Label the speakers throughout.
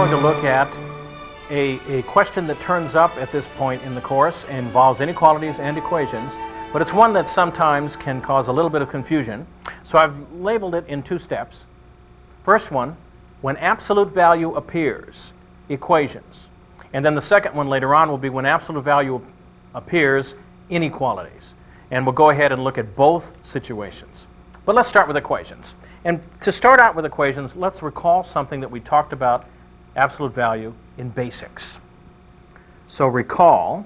Speaker 1: going to look at a question that turns up at this point in the course and involves inequalities and equations, but it's one that sometimes can cause a little bit of confusion. So I've labeled it in two steps. First one, when absolute value appears, equations. And then the second one later on will be when absolute value appears, inequalities. And we'll go ahead and look at both situations. But let's start with equations. And to start out with equations, let's recall something that we talked about absolute value in basics. So recall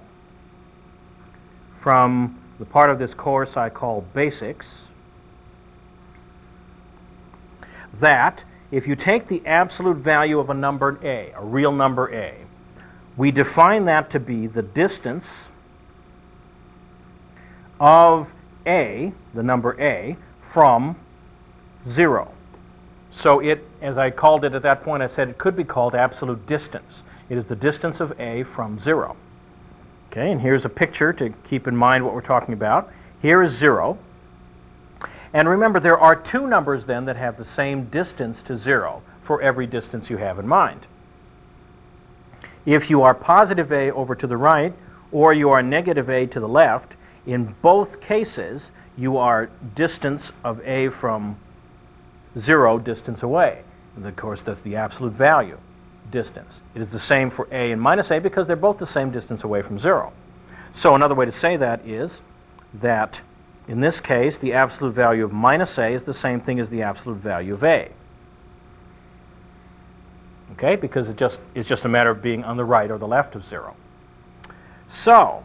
Speaker 1: from the part of this course I call basics that if you take the absolute value of a number a real number a, we define that to be the distance of a, the number a, from 0. So it, as I called it at that point, I said it could be called absolute distance. It is the distance of a from 0. Okay, and here's a picture to keep in mind what we're talking about. Here is 0. And remember, there are two numbers then that have the same distance to 0 for every distance you have in mind. If you are positive a over to the right or you are negative a to the left, in both cases you are distance of a from 0 distance away. And of course, that's the absolute value distance. It is the same for a and minus a because they're both the same distance away from 0. So another way to say that is that in this case, the absolute value of minus a is the same thing as the absolute value of a. Okay, because it's just a matter of being on the right or the left of 0. So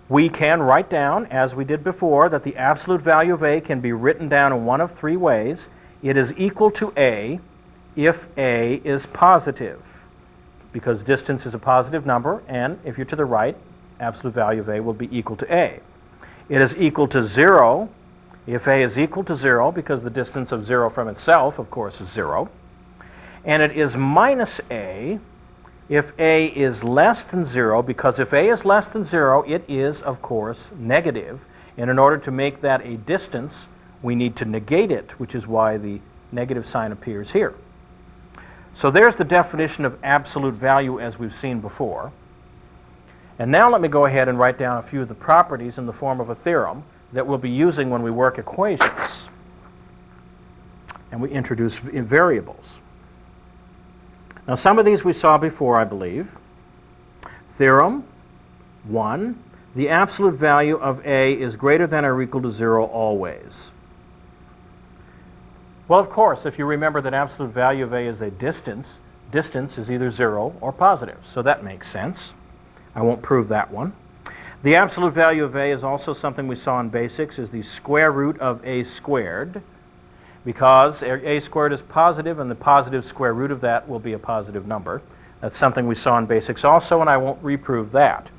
Speaker 1: we can write down, as we did before, that the absolute value of a can be written down in one of three ways. It is equal to a if a is positive, because distance is a positive number, and if you're to the right, absolute value of a will be equal to a. It is equal to 0 if a is equal to 0, because the distance of 0 from itself, of course, is 0. And it is minus a if a is less than 0, because if a is less than 0, it is, of course, negative. And in order to make that a distance, we need to negate it, which is why the negative sign appears here. So there's the definition of absolute value as we've seen before. And now let me go ahead and write down a few of the properties in the form of a theorem that we'll be using when we work equations. And we introduce variables. Now some of these we saw before, I believe. Theorem 1, the absolute value of a is greater than or equal to 0 always. Well, of course, if you remember that absolute value of a is a distance, distance is either 0 or positive, so that makes sense. I won't prove that one. The absolute value of a is also something we saw in basics, is the square root of a squared, because a squared is positive and the positive square root of that will be a positive number. That's something we saw in basics also, and I won't reprove that.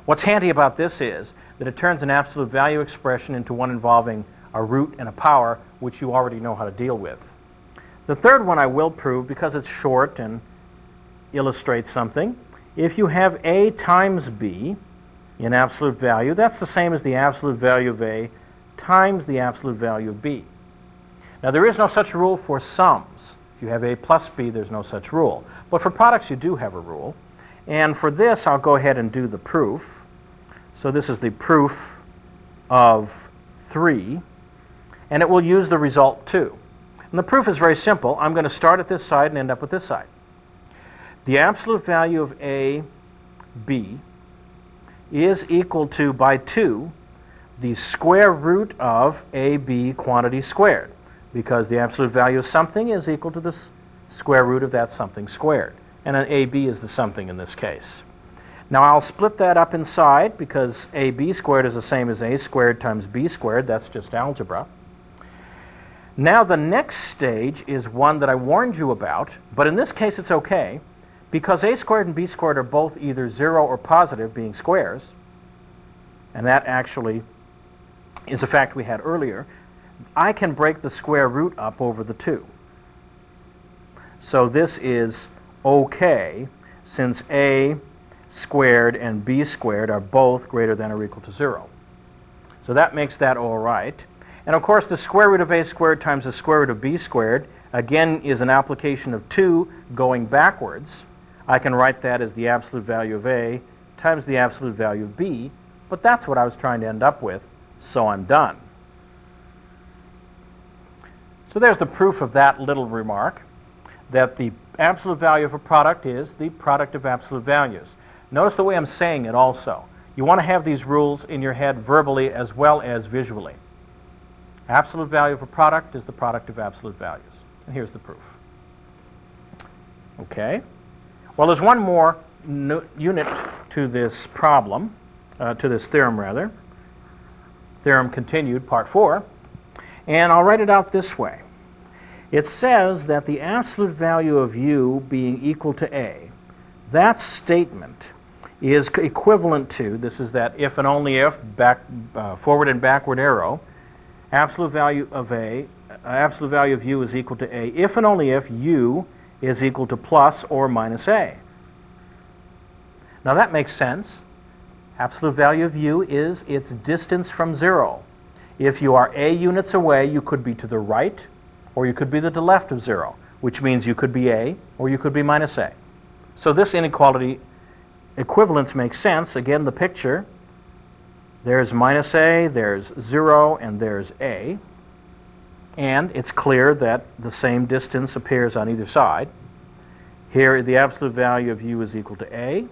Speaker 1: What's handy about this is that it turns an absolute value expression into one involving a root and a power, which you already know how to deal with. The third one I will prove because it's short and illustrates something. If you have a times b in absolute value, that's the same as the absolute value of a times the absolute value of b. Now there is no such rule for sums. If you have a plus b, there's no such rule. But for products, you do have a rule. And for this, I'll go ahead and do the proof. So this is the proof of 3, and it will use the result 2. And the proof is very simple. I'm going to start at this side and end up with this side. The absolute value of a, b, is equal to, by 2, the square root of ab quantity squared, because the absolute value of something is equal to the square root of that something squared. And an ab is the something in this case. Now I'll split that up inside, because ab squared is the same as a squared times b squared. That's just algebra. Now the next stage is one that I warned you about, but in this case it's okay, because a squared and b squared are both either 0 or positive, being squares, and that actually is a fact we had earlier. I can break the square root up over the 2. So this is okay, since a squared and b squared are both greater than or equal to 0. So that makes that all right. And of course, the square root of a squared times the square root of b squared, again, is an application of 2 going backwards. I can write that as the absolute value of A times the absolute value of B, but that's what I was trying to end up with, so I'm done. So there's the proof of that little remark, that the absolute value of a product is the product of absolute values. Notice the way I'm saying it also. You want to have these rules in your head verbally as well as visually. Absolute value of a product is the product of absolute values. And here's the proof. Okay. Well, there's one more unit to this problem, to this theorem rather. Theorem continued, part 4. And I'll write it out this way. It says that the absolute value of u being equal to A, that statement is equivalent to, this is that if and only if, forward and backward arrow, absolute value of u is equal to A if and only if u is equal to plus or minus A. Now that makes sense. Absolute value of u is its distance from 0. If you are A units away, you could be to the right or you could be to the left of 0, which means you could be A or you could be minus A. So this inequality equivalence makes sense. Again, the picture, there's minus A, there's 0, and there's A. And it's clear that the same distance appears on either side. Here, the absolute value of u is equal to A.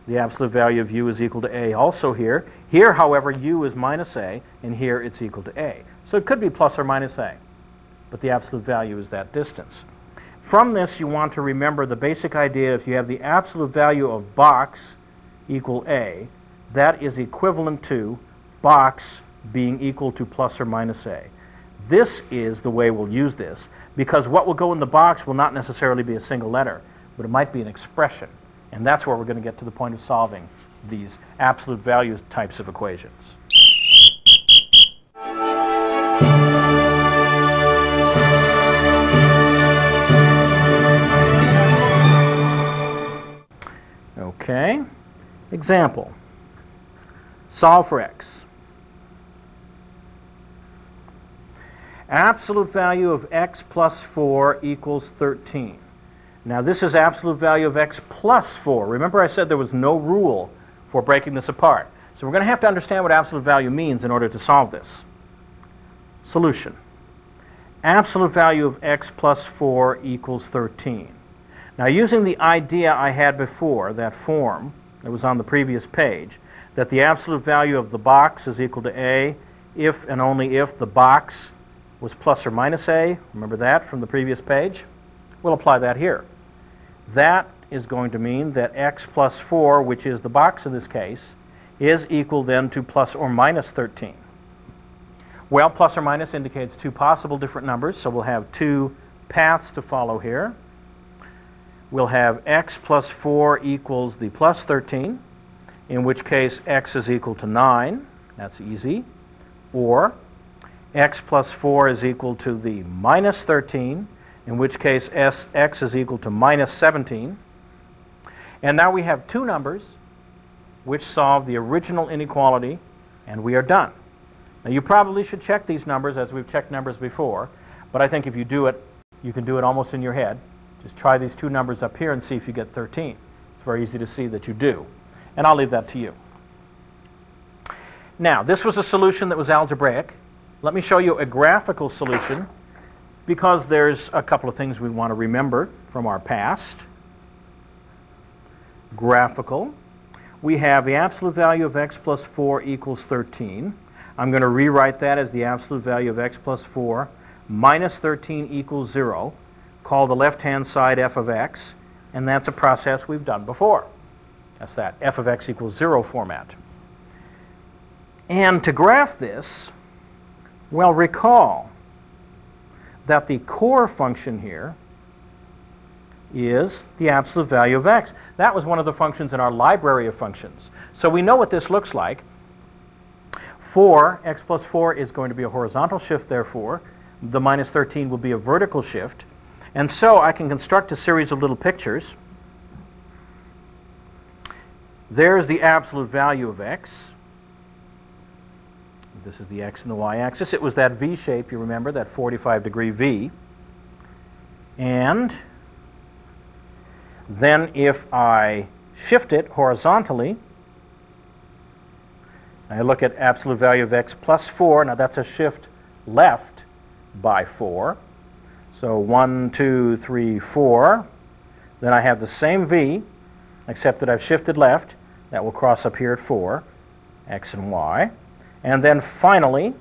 Speaker 1: The absolute value of u is equal to A also here. Here, however, u is minus A, and here it's equal to A. So it could be plus or minus A, but the absolute value is that distance. From this, you want to remember the basic idea: if you have the absolute value of box equal A, that is equivalent to box being equal to plus or minus A. This is the way we'll use this, because what will go in the box will not necessarily be a single letter, but it might be an expression. And that's where we're going to get to the point of solving these absolute value types of equations. Okay, example. Solve for x. Absolute value of x plus 4 equals 13. Now this is absolute value of x plus 4. Remember I said there was no rule for breaking this apart. So we're going to have to understand what absolute value means in order to solve this. Solution. Absolute value of x plus 4 equals 13. Now using the idea I had before, that form that was on the previous page, that the absolute value of the box is equal to A if and only if the box was plus or minus A, remember that from the previous page? We'll apply that here. That is going to mean that x plus 4, which is the box in this case, is equal then to plus or minus 13. Well, plus or minus indicates two possible different numbers, so we'll have two paths to follow here. We'll have x plus 4 equals the plus 13, in which case x is equal to 9. That's easy. Or x plus 4 is equal to the minus 13, in which case x is equal to minus 17. And now we have two numbers which solve the original inequality, and we are done. Now you probably should check these numbers as we've checked numbers before, but I think if you do it, you can do it almost in your head. Just try these two numbers up here and see if you get 13. It's very easy to see that you do. And I'll leave that to you. Now, this was a solution that was algebraic. Let me show you a graphical solution, because there's a couple of things we want to remember from our past. Graphical. We have the absolute value of x plus 4 equals 13. I'm going to rewrite that as the absolute value of x plus 4 minus 13 equals 0. Call the left-hand side f of x, and that's a process we've done before. That's that f of x equals 0 format. And to graph this, well, recall that the core function here is the absolute value of x. That was one of the functions in our library of functions. So we know what this looks like. X plus 4 is going to be a horizontal shift, therefore. The minus 13 will be a vertical shift. And so I can construct a series of little pictures. There's the absolute value of x. This is the x and the y-axis. It was that V shape, you remember, that 45-degree V. And then if I shift it horizontally, I look at absolute value of x plus 4. Now that's a shift left by 4. So 1, 2, 3, 4. Then I have the same v, except that I've shifted left. That will cross up here at 4, x and y. And then finally,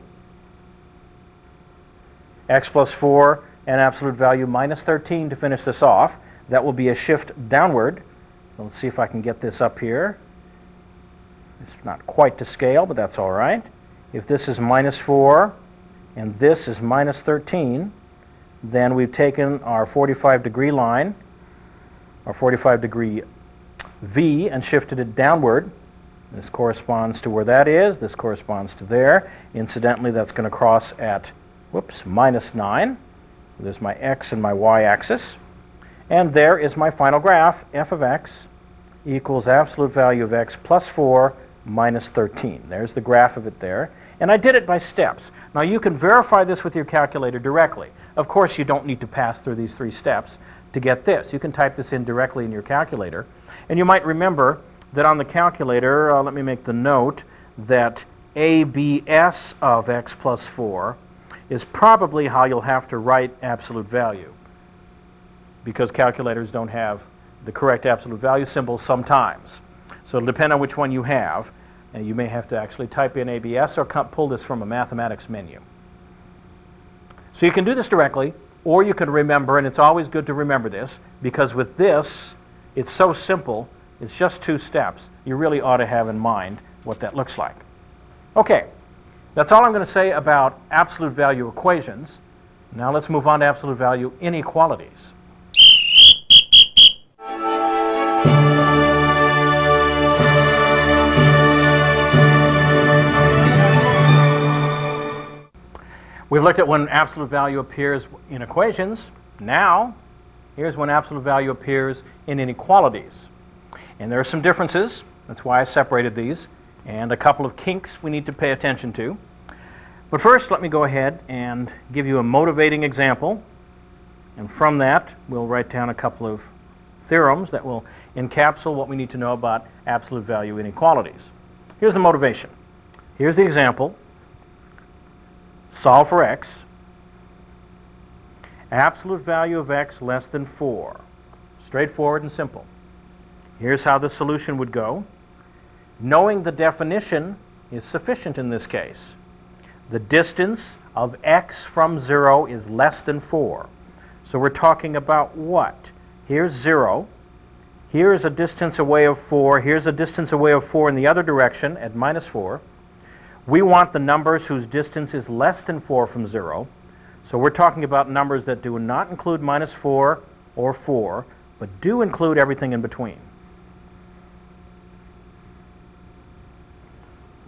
Speaker 1: x plus 4 and absolute value minus 13 to finish this off. That will be a shift downward. So let's see if I can get this up here. It's not quite to scale, but that's all right. If this is minus 4 and this is minus 13, then we've taken our 45-degree line, our 45-degree v, and shifted it downward. This corresponds to where that is. This corresponds to there. Incidentally, that's going to cross at, whoops, minus 9. There's my x and my y-axis. And there is my final graph, f of x equals absolute value of x plus 4 minus 13. There's the graph of it there. And I did it by steps. Now you can verify this with your calculator directly. Of course, you don't need to pass through these 3 steps to get this. You can type this in directly in your calculator. And you might remember that on the calculator, let me make the note that ABS of x plus 4 is probably how you'll have to write absolute value, because calculators don't have the correct absolute value symbol sometimes. So it'll depend on which one you have, and you may have to actually type in ABS or pull this from a mathematics menu. So you can do this directly, or you can remember, and it's always good to remember this, because with this, it's so simple, it's just 2 steps. You really ought to have in mind what that looks like. Okay, that's all I'm going to say about absolute value equations. Now let's move on to absolute value inequalities. We've looked at when absolute value appears in equations. Now, here's when absolute value appears in inequalities. And there are some differences. That's why I separated these. And a couple of kinks we need to pay attention to. But first, let me go ahead and give you a motivating example. And from that, we'll write down a couple of theorems that will encapsulate what we need to know about absolute value inequalities. Here's the motivation. Here's the example. Solve for x. Absolute value of x less than 4. Straightforward and simple. Here's how the solution would go. Knowing the definition is sufficient in this case. The distance of x from 0 is less than 4. So we're talking about what? Here's 0. Here's a distance away of 4. Here's a distance away of 4 in the other direction at minus 4. We want the numbers whose distance is less than 4 from 0. So we're talking about numbers that do not include minus 4 or 4, but do include everything in between.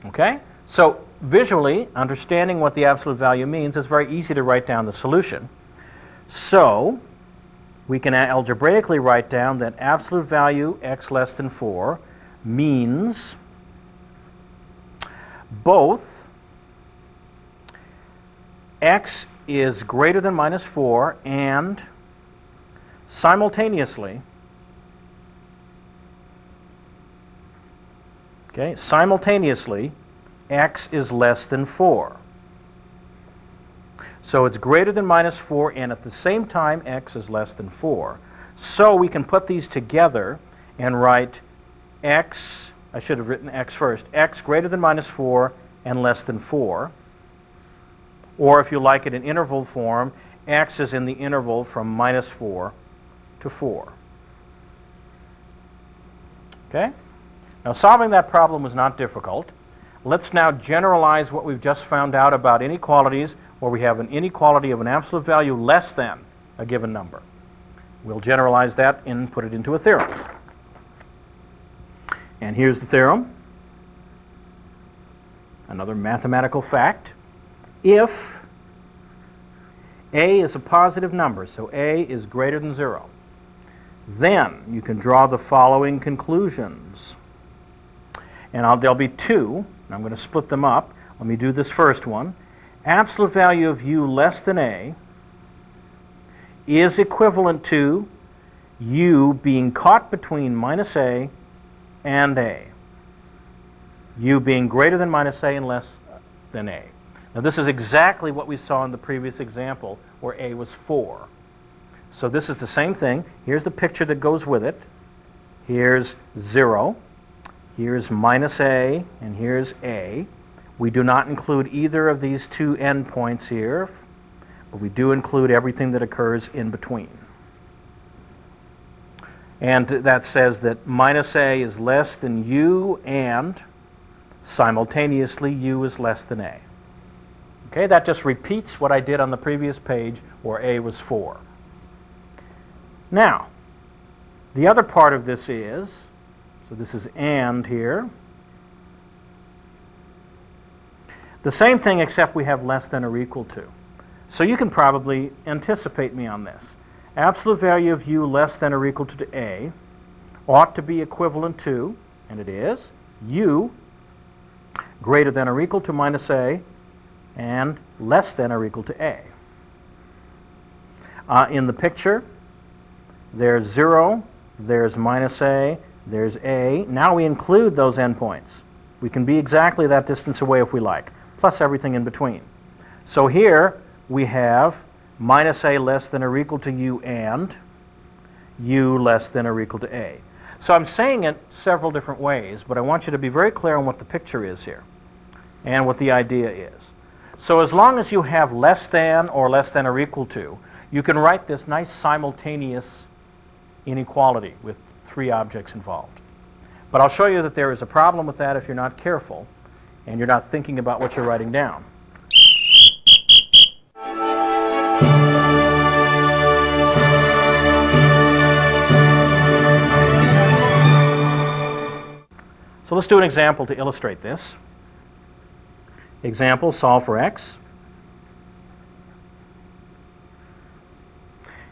Speaker 1: Okay? So visually, understanding what the absolute value means is very easy to write down the solution. So we can algebraically write down that absolute value x less than 4 means both x is greater than minus 4 and simultaneously, x is less than 4. So it's greater than minus 4 and at the same time x is less than 4. So we can put these together and write x, I should have written x first, x greater than minus 4 and less than 4. Or if you like it in interval form, x is in the interval from minus 4 to 4. Okay? Now solving that problem was not difficult. Let's now generalize what we've just found out about inequalities where we have an inequality of an absolute value less than a given number. We'll generalize that and put it into a theorem. And here's the theorem. Another mathematical fact. If a is a positive number, so a is greater than 0, then you can draw the following conclusions. And there'll be 2. I'm going to split them up. Let me do this first one. Absolute value of u less than a is equivalent to u being caught between minus a and a. U being greater than minus a and less than a. Now this is exactly what we saw in the previous example where a was 4. So this is the same thing. Here's the picture that goes with it. Here's 0. Here's minus a, and here's a. We do not include either of these two endpoints here, but we do include everything that occurs in between. And that says that minus a is less than u, and simultaneously u is less than a. Okay, that just repeats what I did on the previous page where a was 4. Now, the other part of this is, so this is and here, the same thing except we have less than or equal to. So you can probably anticipate me on this. Absolute value of u less than or equal to a ought to be equivalent to, and it is, u greater than or equal to minus a and less than or equal to a. In the picture, there's 0, there's minus a, there's a. Now we include those endpoints. We can be exactly that distance away if we like, plus everything in between. So here we have minus a less than or equal to u and u less than or equal to a. So I'm saying it several different ways, but I want you to be very clear on what the picture is here and what the idea is. So as long as you have less than or equal to, you can write this nice simultaneous inequality with 3 objects involved. But I'll show you that there is a problem with that if you're not careful and you're not thinking about what you're writing down. So let's do an example to illustrate this. Example, solve for x.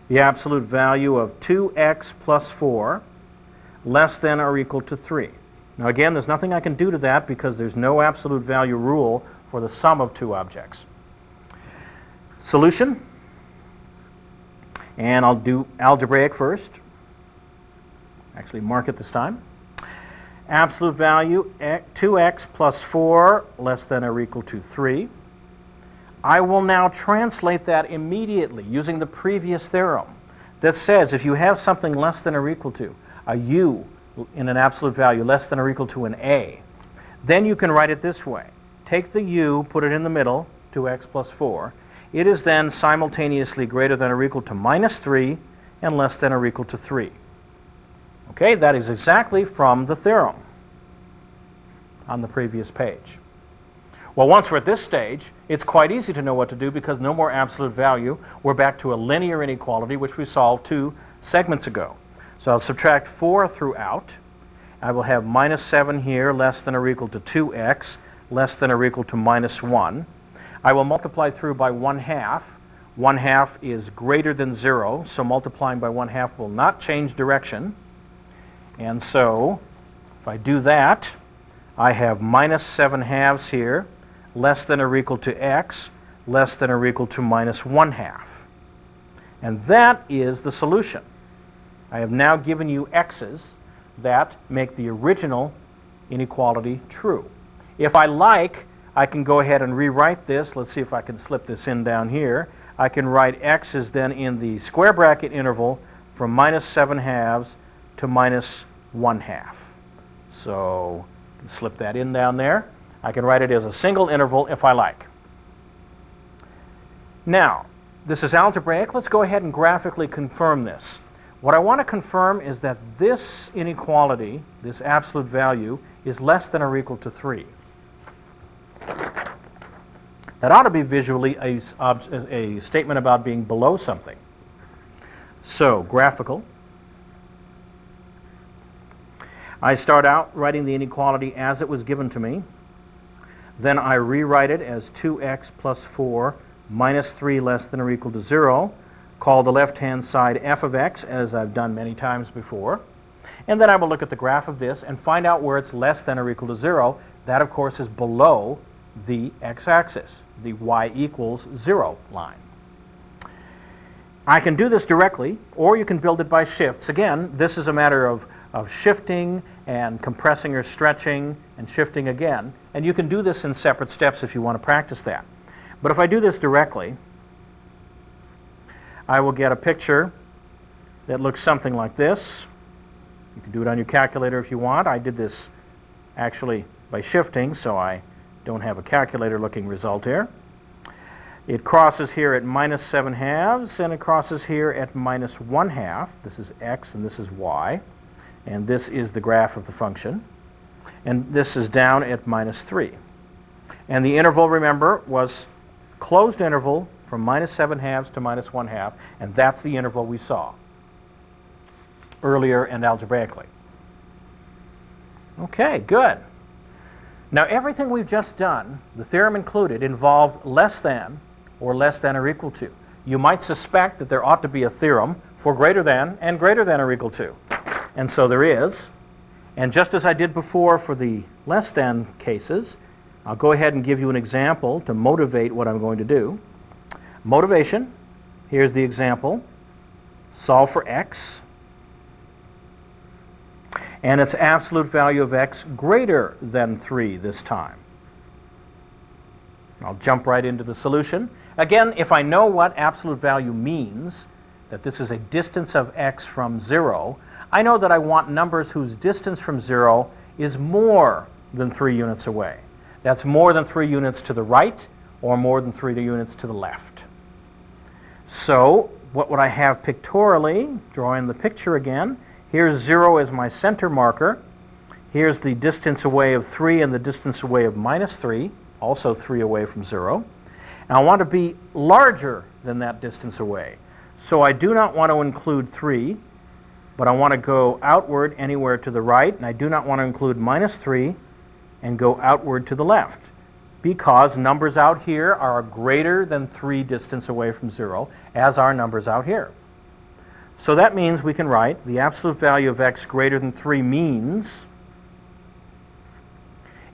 Speaker 1: The absolute value of 2x plus 4 less than or equal to 3. Now again, there's nothing I can do to that because there's no absolute value rule for the sum of 2 objects. Solution, and I'll do algebraic first. Actually mark it this time. Absolute value 2x plus 4 less than or equal to 3. I will now translate that immediately using the previous theorem that says if you have something less than or equal to a u in an absolute value less than or equal to an a, then you can write it this way. Take the u, put it in the middle, 2x plus 4. It is then simultaneously greater than or equal to minus 3 and less than or equal to 3. Okay, that is exactly from the theorem on the previous page. Well, once we're at this stage, it's quite easy to know what to do because no more absolute value. We're back to a linear inequality, which we solved 2 segments ago. So I'll subtract 4 throughout. I will have minus 7 here, less than or equal to 2x, less than or equal to minus 1. I will multiply through by 1/2. 1/2 is greater than 0, so multiplying by 1/2 will not change direction. And so, if I do that, I have minus 7/2 here, less than or equal to x, less than or equal to minus 1/2. And that is the solution. I have now given you x's that make the original inequality true. If I like, I can go ahead and rewrite this. Let's see if I can slip this in down here. I can write x's then in the square bracket interval from minus 7/2 to minus 1/2. So slip that in down there. I can write it as a single interval if I like. Now, this is algebraic. Let's go ahead and graphically confirm this. What I want to confirm is that this inequality, this absolute value, is less than or equal to 3. That ought to be visually a statement about being below something. So, graphical. I start out writing the inequality as it was given to me. Then I rewrite it as 2x plus 4 minus 3 less than or equal to 0. Call the left-hand side f of x, as I've done many times before. And then I will look at the graph of this and find out where it's less than or equal to 0. That, of course, is below the x-axis, the y equals 0 line. I can do this directly, or you can build it by shifts. Again, this is a matter of shifting and compressing or stretching and shifting again. And you can do this in separate steps if you want to practice that. But if I do this directly, I will get a picture that looks something like this. You can do it on your calculator if you want. I did this actually by shifting, so I don't have a calculator-looking result here. It crosses here at minus 7/2, and it crosses here at minus 1/2. This is x, and this is y. And this is the graph of the function. And this is down at minus 3. And the interval, remember, was closed interval from minus 7/2 to minus 1/2, and that's the interval we saw earlier and algebraically. Okay, good. Now everything we've just done, the theorem included, involved less than or equal to. You might suspect that there ought to be a theorem for greater than and greater than or equal to. And so there is. And just as I did before for the less than cases, I'll go ahead and give you an example to motivate what I'm going to do. Motivation, here's the example. Solve for x. And its absolute value of x greater than 3 this time. I'll jump right into the solution. Again, if I know what absolute value means, that this is a distance of x from 0, I know that I want numbers whose distance from 0 is more than 3 units away. That's more than 3 units to the right or more than 3 units to the left. So what would I have pictorially? Drawing the picture again. Here's 0 as my center marker. Here's the distance away of 3 and the distance away of minus 3, also 3 away from 0. And I want to be larger than that distance away. So I do not want to include 3, but I want to go outward anywhere to the right, and I do not want to include minus 3 and go outward to the left, because numbers out here are greater than 3 distance away from 0, as are numbers out here. So that means we can write the absolute value of x greater than 3 means,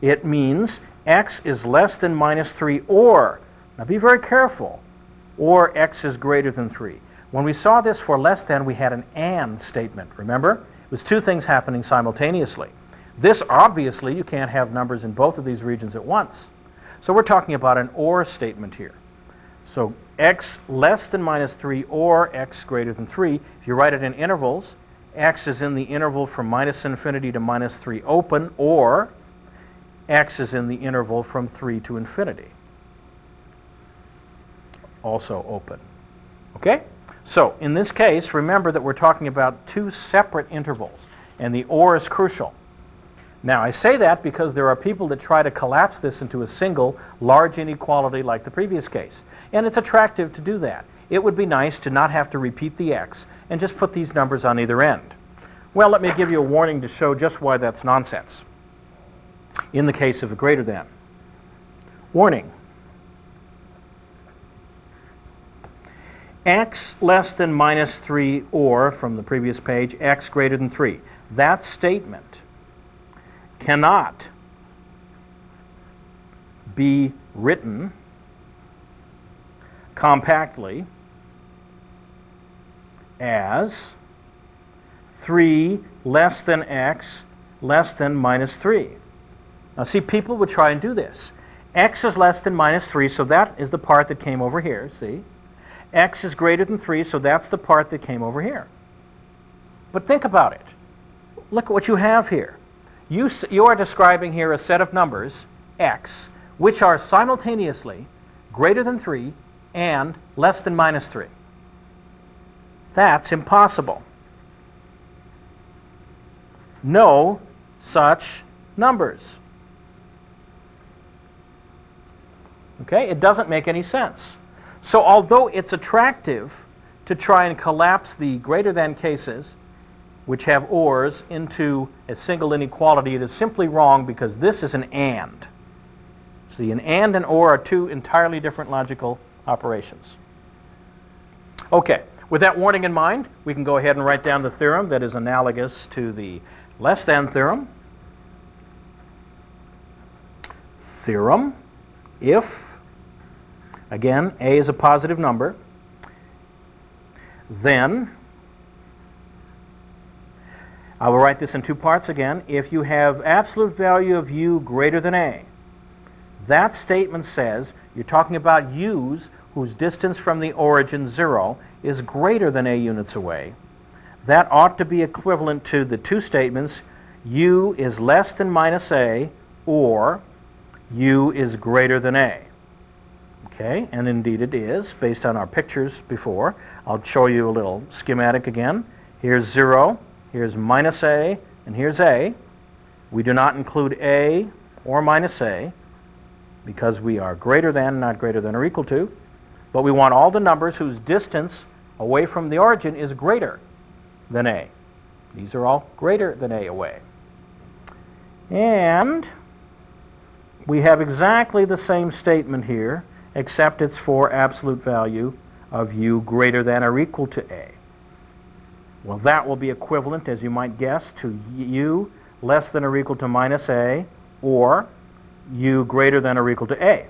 Speaker 1: it means x is less than minus 3 or, now be very careful, or x is greater than 3. When we saw this for less than, we had an and statement, remember? It was 2 things happening simultaneously. This, obviously, you can't have numbers in both of these regions at once. So we're talking about an or statement here. So x less than minus 3 or x greater than 3. If you write it in intervals, x is in the interval from minus infinity to minus 3 open, or x is in the interval from 3 to infinity, also open. Okay? So in this case, remember that we're talking about 2 separate intervals, and the or is crucial. Now, I say that because there are people that try to collapse this into a single large inequality like the previous case. And it's attractive to do that. It would be nice to not have to repeat the x and just put these numbers on either end. Well, let me give you a warning to show just why that's nonsense in the case of a greater than. Warning. X less than minus 3 or, from the previous page, x greater than 3. That statement cannot be written compactly as 3 less than x less than minus 3. Now see, people would try and do this. X is less than minus 3, so that is the part that came over here, see? X is greater than 3, so that's the part that came over here. But think about it. Look at what you have here. You are describing here a set of numbers, x, which are simultaneously greater than 3 and less than minus 3. That's impossible. No such numbers. Okay? It doesn't make any sense. So although it's attractive to try and collapse the greater than cases, which have ors, into a single inequality, it is simply wrong because this is an and. See, an and and or are 2 entirely different logical operations. Okay, with that warning in mind, we can go ahead and write down the theorem that is analogous to the less than theorem. Theorem, if, again, a is a positive number, then I will write this in two parts again. If you have absolute value of u greater than a, that statement says you're talking about u's whose distance from the origin, 0, is greater than a units away. That ought to be equivalent to the two statements, u is less than minus a, or u is greater than a. Okay, and indeed it is, based on our pictures before. I'll show you a little schematic again. Here's 0, here's minus a, and here's a. We do not include a or minus a because we are greater than, not greater than or equal to. But we want all the numbers whose distance away from the origin is greater than a. These are all greater than a away. And we have exactly the same statement here, except it's for absolute value of u greater than or equal to a. Well, that will be equivalent, as you might guess, to u less than or equal to minus a, or u greater than or equal to a.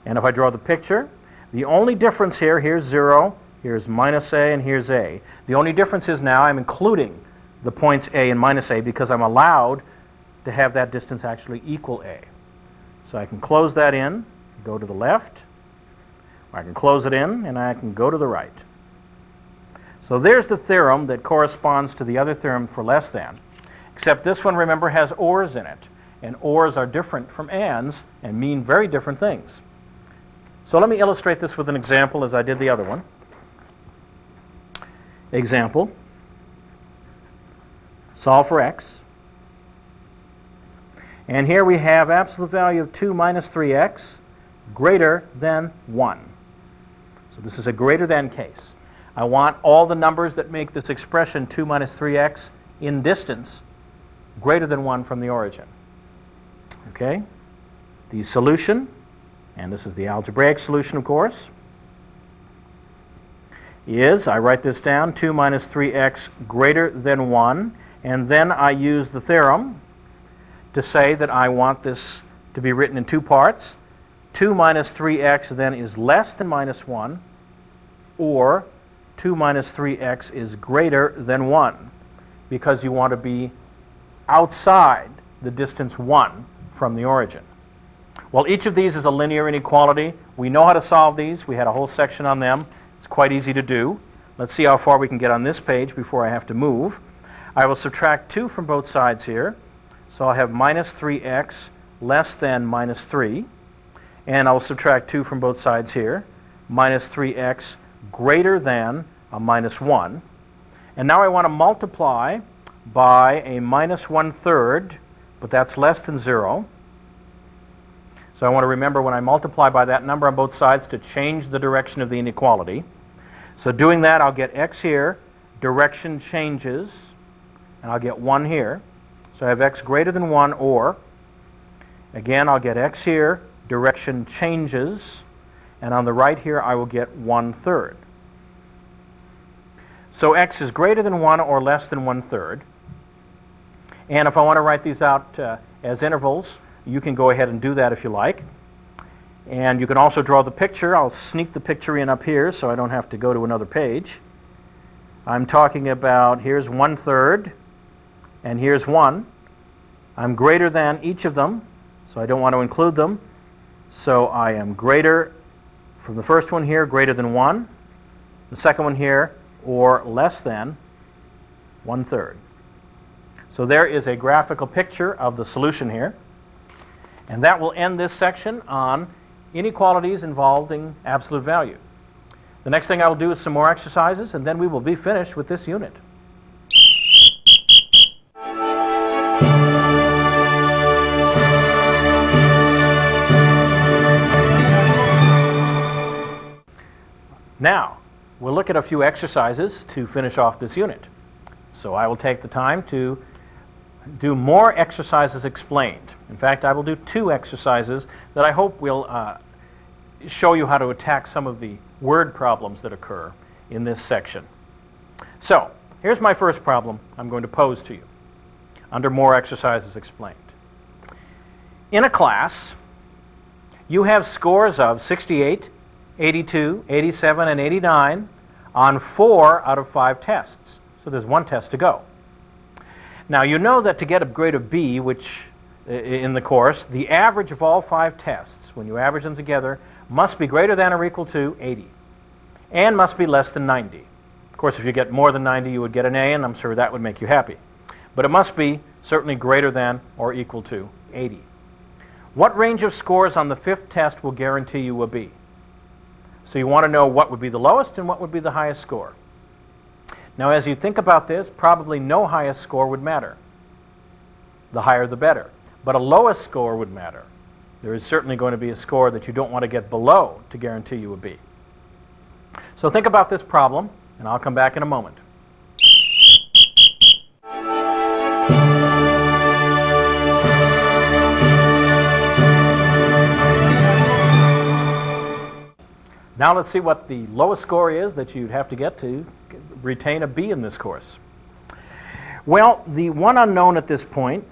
Speaker 1: And if I draw the picture, the only difference here, here's 0, here's minus a, and here's a. The only difference is now I'm including the points a and minus a because I'm allowed to have that distance actually equal a. So I can close that in, go to the left, or I can close it in, and I can go to the right. So there's the theorem that corresponds to the other theorem for less than, except this one, remember, has ors in it. And ors are different from ands and mean very different things. So let me illustrate this with an example as I did the other one. Example, solve for x. And here we have absolute value of 2 minus 3x greater than 1. So this is a greater than case. I want all the numbers that make this expression 2 minus 3x in distance greater than 1 from the origin. Okay? The solution, and this is the algebraic solution, of course, is, I write this down, 2 minus 3x greater than 1, and then I use the theorem to say that I want this to be written in two parts. 2 minus 3x then is less than minus 1, or 2 minus 3x is greater than 1, because you want to be outside the distance 1 from the origin. Well, each of these is a linear inequality. We know how to solve these. We had a whole section on them. It's quite easy to do. Let's see how far we can get on this page before I have to move. I will subtract 2 from both sides here. So I'll have minus 3x less than minus 3. And I'll subtract 2 from both sides here. Minus 3x greater than a minus 1. And now I want to multiply by a minus 1/3, but that's less than 0. So I want to remember when I multiply by that number on both sides to change the direction of the inequality. So doing that, I'll get x here, direction changes, and I'll get 1 here. So I have x greater than 1, or, again, I'll get x here, direction changes, and on the right here I will get 1/3. So x is greater than 1 or less than 1/3. And if I want to write these out as intervals, you can go ahead and do that if you like. And you can also draw the picture. I'll sneak the picture in up here so I don't have to go to another page. I'm talking about, here's 1/3, and here's 1. I'm greater than each of them, so I don't want to include them. So I am greater, from the first one here, greater than 1. The second one here, or less than 1/3. So there is a graphical picture of the solution here. And that will end this section on inequalities involving absolute value. The next thing I will do is some more exercises, and then we will be finished with this unit. Now, we'll look at a few exercises to finish off this unit. So I will take the time to do more exercises explained. In fact, I will do 2 exercises that I hope will show you how to attack some of the word problems that occur in this section. So, here's my first problem I'm going to pose to you under more exercises explained. In a class, you have scores of 68, 82, 87, and 89 on 4 out of 5 tests. So there's 1 test to go. Now you know that to get a grade of B, which in the course, the average of all 5 tests, when you average them together, must be greater than or equal to 80 and must be less than 90. Of course, if you get more than 90, you would get an A, and I'm sure that would make you happy. But it must be certainly greater than or equal to 80. What range of scores on the 5th test will guarantee you a B? So you want to know what would be the lowest and what would be the highest score. Now, as you think about this, probably no highest score would matter. The higher the better. But a lowest score would matter. There is certainly going to be a score that you don't want to get below to guarantee you a B. So think about this problem, and I'll come back in a moment. Now let's see what the lowest score is that you'd have to get to retain a B in this course. Well, the one unknown at this point,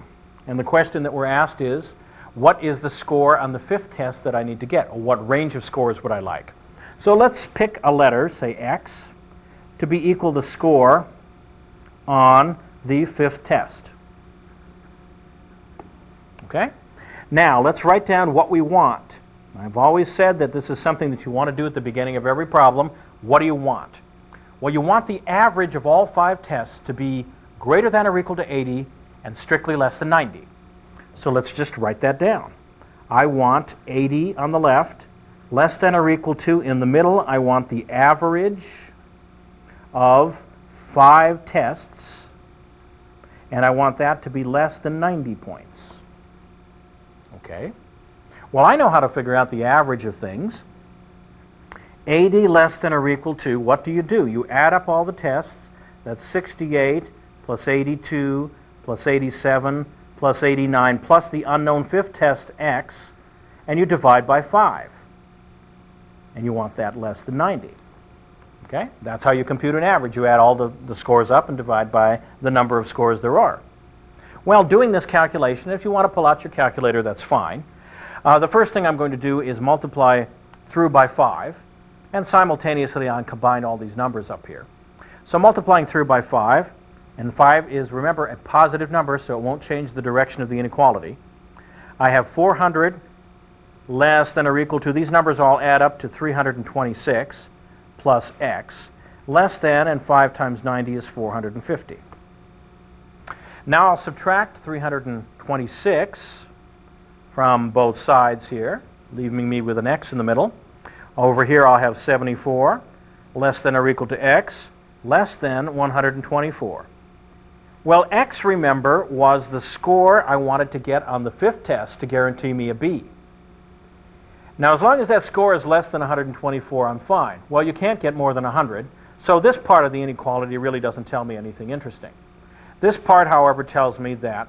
Speaker 1: and the question that we're asked is, what is the score on the 5th test that I need to get, or what range of scores would I like? So let's pick a letter, say X, to be equal to score on the 5th test. Okay? Now let's write down what we want. I've always said that this is something that you want to do at the beginning of every problem. What do you want? Well, you want the average of all 5 tests to be greater than or equal to 80 and strictly less than 90. So let's just write that down. I want 80 on the left, less than or equal to, in the middle, I want the average of 5 tests, and I want that to be less than 90 points. Okay? Well, I know how to figure out the average of things. 80 less than or equal to, what do? You add up all the tests. That's 68 plus 82 plus 87 plus 89 plus the unknown 5th test, X, and you divide by 5. And you want that less than 90. Okay? That's how you compute an average. You add all the scores up and divide by the number of scores there are. Well, doing this calculation, if you want to pull out your calculator, that's fine. The first thing I'm going to do is multiply through by 5, and simultaneously I'll combine all these numbers up here. So multiplying through by 5, and 5 is, remember, a positive number, so it won't change the direction of the inequality. I have 400 less than or equal to, these numbers all add up to 326 plus X, less than, and 5 times 90 is 450. Now I'll subtract 326 from both sides here, leaving me with an X in the middle. Over here I'll have 74 less than or equal to X, less than 124. Well, X, remember, was the score I wanted to get on the 5th test to guarantee me a B. Now, as long as that score is less than 124, I'm fine. Well, you can't get more than 100, so this part of the inequality really doesn't tell me anything interesting. This part, however, tells me that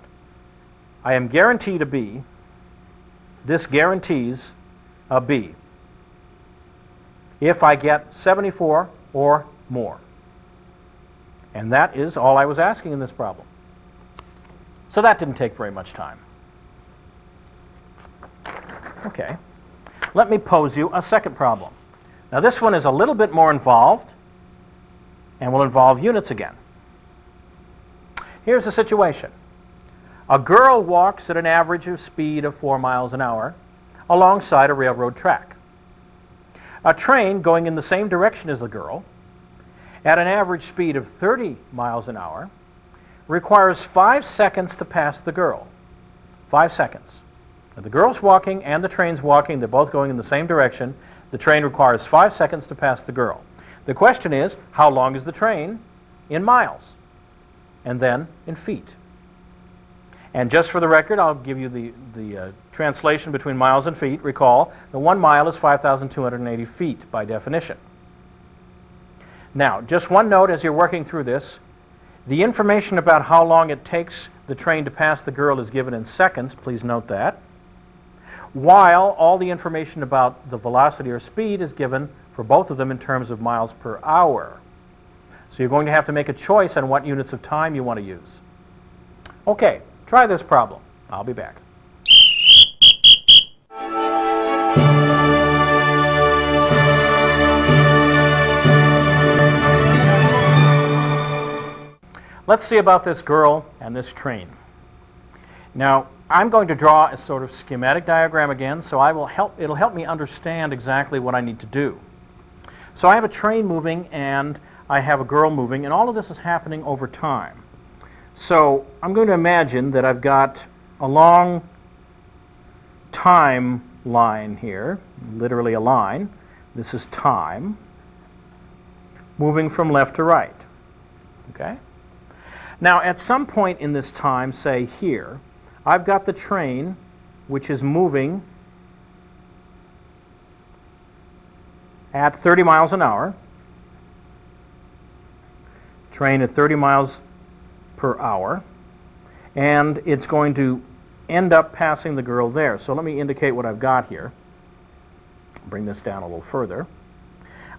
Speaker 1: I am guaranteed a B. This guarantees a B if I get 74 or more. And that is all I was asking in this problem. So that didn't take very much time. Okay. Let me pose you a second problem. Now this one is a little bit more involved and will involve units again. Here's the situation. A girl walks at an average of speed of 4 miles an hour alongside a railroad track. A train going in the same direction as the girl at an average speed of 30 miles an hour requires 5 seconds to pass the girl. 5 seconds. Now, the girl's walking and the train's walking. They're both going in the same direction. The train requires 5 seconds to pass the girl. The question is, how long is the train in miles? And then in feet. And just for the record, I'll give you the translation between miles and feet. Recall, the 1 mile is 5,280 feet by definition. Now, just one note as you're working through this. The information about how long it takes the train to pass the girl is given in seconds. Please note that. While all the information about the velocity or speed is given for both of them in terms of miles per hour. So you're going to have to make a choice on what units of time you want to use. Okay, try this problem. I'll be back. Let's see about this girl and this train. Now, I'm going to draw a sort of schematic diagram again, so it'll help me understand exactly what I need to do. So I have a train moving and I have a girl moving, and all of this is happening over time. So I'm going to imagine that I've got a long time line here, literally a line. This is time, moving from left to right. Okay? Now, at some point in this time, say here, I've got the train which is moving at 30 miles an hour. Train at 30 miles per hour. And it's going to end up passing the girl there. So let me indicate what I've got here. Bring this down a little further.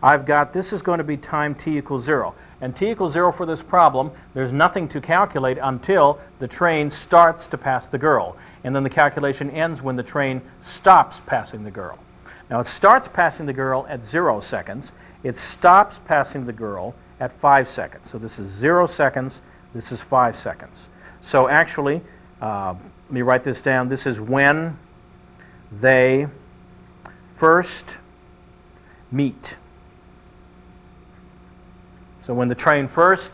Speaker 1: I've got, this is going to be time t equals 0. And t equals 0 for this problem, there's nothing to calculate until the train starts to pass the girl. And then the calculation ends when the train stops passing the girl. Now it starts passing the girl at 0 seconds. It stops passing the girl at 5 seconds. So this is 0 seconds, this is 5 seconds. So actually, let me write this down. This is when they first meet. So when the train first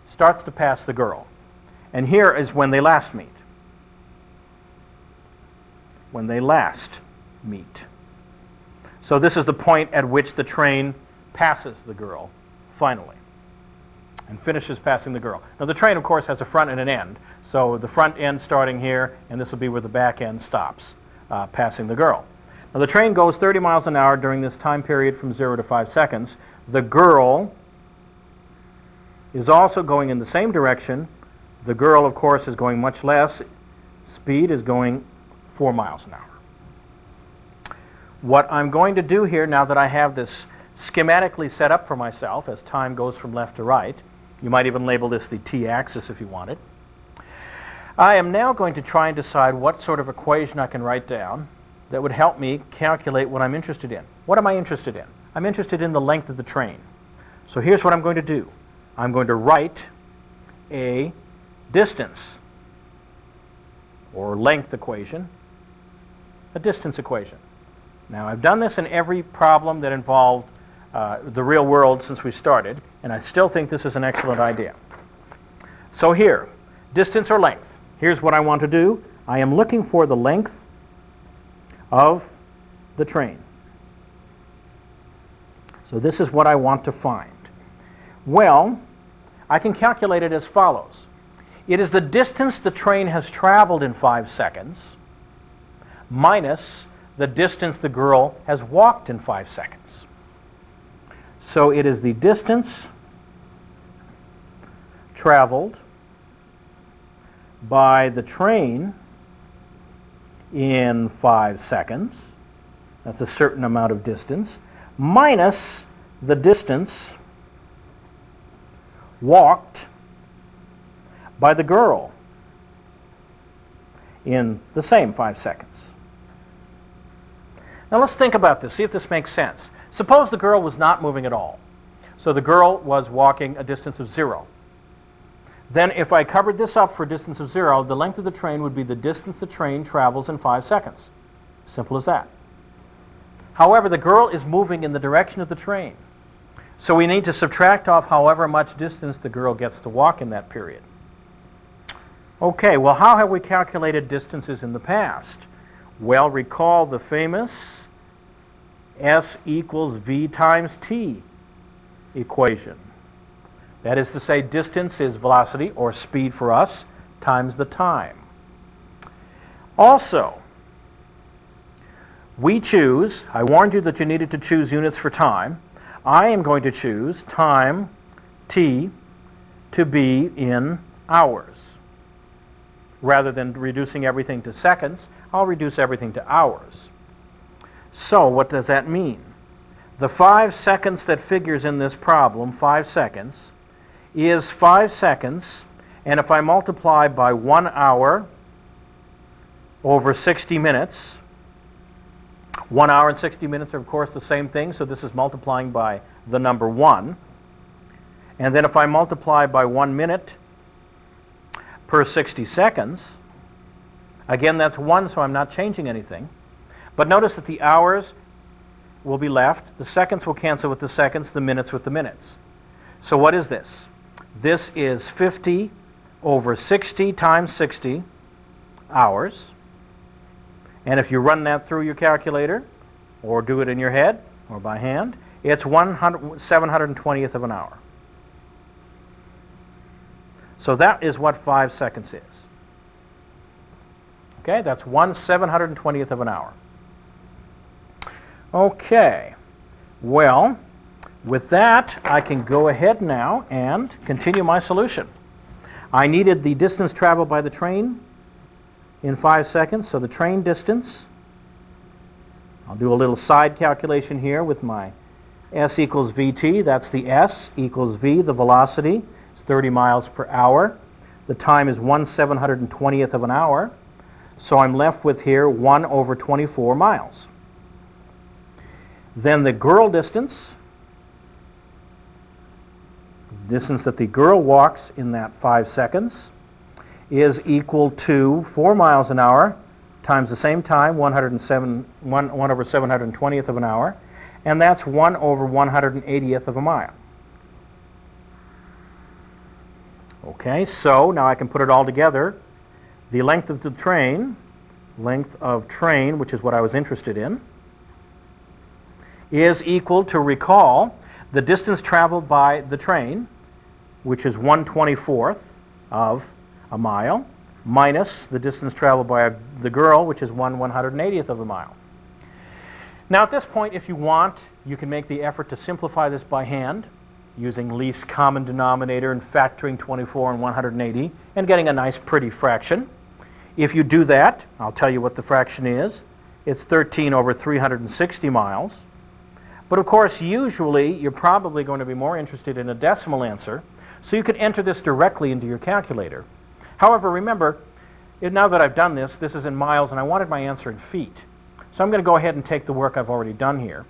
Speaker 1: starts to pass the girl. And here is when they last meet. When they last meet. So this is the point at which the train passes the girl, finally, and finishes passing the girl. Now the train, of course, has a front and an end. So the front end starting here, and this will be where the back end stops, passing the girl. Now the train goes 30 miles an hour during this time period from 0 to 5 seconds. The girl is also going in the same direction. The girl, of course, is going much less. Speed is going 4 miles an hour. What I'm going to do here, now that I have this schematically set up for myself as time goes from left to right, you might even label this the t-axis if you wanted, I am now going to try and decide what sort of equation I can write down that would help me calculate what I'm interested in. What am I interested in? I'm interested in the length of the train. So here's what I'm going to do. I'm going to write a distance or length equation, a distance equation. Now I've done this in every problem that involved the real world since we started, and I still think this is an excellent idea. So here, distance or length. Here's what I want to do. I am looking for the length of the train. So this is what I want to find. Well, I can calculate it as follows. It is the distance the train has traveled in 5 seconds minus the distance the girl has walked in 5 seconds. So it is the distance traveled by the train in 5 seconds, that's a certain amount of distance, minus the distance walked by the girl in the same 5 seconds. Now let's think about this, see if this makes sense. Suppose the girl was not moving at all. So the girl was walking a distance of 0. Then if I covered this up for a distance of 0, the length of the train would be the distance the train travels in 5 seconds. Simple as that. However, the girl is moving in the direction of the train. So we need to subtract off however much distance the girl gets to walk in that period. Okay, well, how have we calculated distances in the past? Well, recall the famous S equals V times T equation. That is to say, distance is velocity, or speed for us, times the time. Also, we choose, I warned you that you needed to choose units for time. I am going to choose time t to be in hours. Rather than reducing everything to seconds, I'll reduce everything to hours. So what does that mean? The 5 seconds that figures in this problem, 5 seconds, is 5 seconds, and if I multiply by 1 hour over 60 minutes, 1 hour and 60 minutes are, of course, the same thing, so this is multiplying by the number 1. And then if I multiply by 1 minute, per 60 seconds. Again, that's 1, so I'm not changing anything. But notice that the hours will be left. The seconds will cancel with the seconds, the minutes with the minutes. So what is this? This is 50 over 60 times 60 hours. And if you run that through your calculator, or do it in your head, or by hand, it's 720th of an hour. So that is what 5 seconds is. Okay, that's 1/720th of an hour. Okay, well, with that, I can go ahead now and continue my solution. I needed the distance traveled by the train in 5 seconds, so the train distance, I'll do a little side calculation here with my S equals VT. That's the S equals V, the velocity. It's 30 miles per hour. The time is 1/720th of an hour. So I'm left with here 1 over 24 miles. Then the girl distance that the girl walks in that 5 seconds, is equal to 4 miles an hour times the same time, 1 over 720th of an hour, and that's 1 over 180th of a mile. Okay, so now I can put it all together. The length of the train, which is what I was interested in, is equal to, recall, the distance traveled by the train, which is 1/24th of a mile, minus the distance traveled by the girl, which is 1/180th of a mile. Now at this point, if you want, you can make the effort to simplify this by hand, using least common denominator and factoring 24 and 180, and getting a nice pretty fraction. If you do that, I'll tell you what the fraction is. It's 13 over 360 miles. But of course, usually, you're probably going to be more interested in a decimal answer, so you could enter this directly into your calculator. However, remember, now that I've done this, this is in miles, and I wanted my answer in feet. So I'm going to go ahead and take the work I've already done here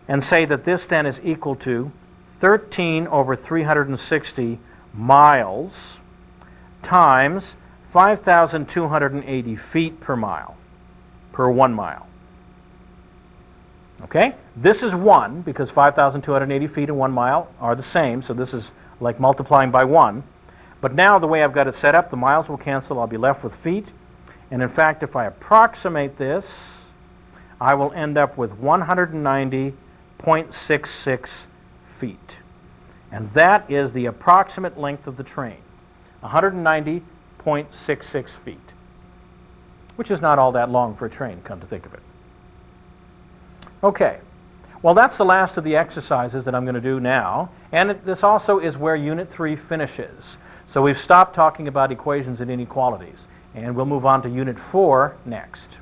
Speaker 1: and say that this then is equal to 13 over 360 miles times 5,280 feet per mile, per 1 mile. Okay? This is 1, because 5,280 feet and 1 mile are the same, so this is like multiplying by 1. But now the way I've got it set up, the miles will cancel, I'll be left with feet. And in fact, if I approximate this, I will end up with 190.66 feet. And that is the approximate length of the train, 190.66 feet, which is not all that long for a train, come to think of it. Okay, well, that's the last of the exercises that I'm going to do now, and this also is where Unit 3 finishes. So we've stopped talking about equations and inequalities, and we'll move on to Unit 4 next.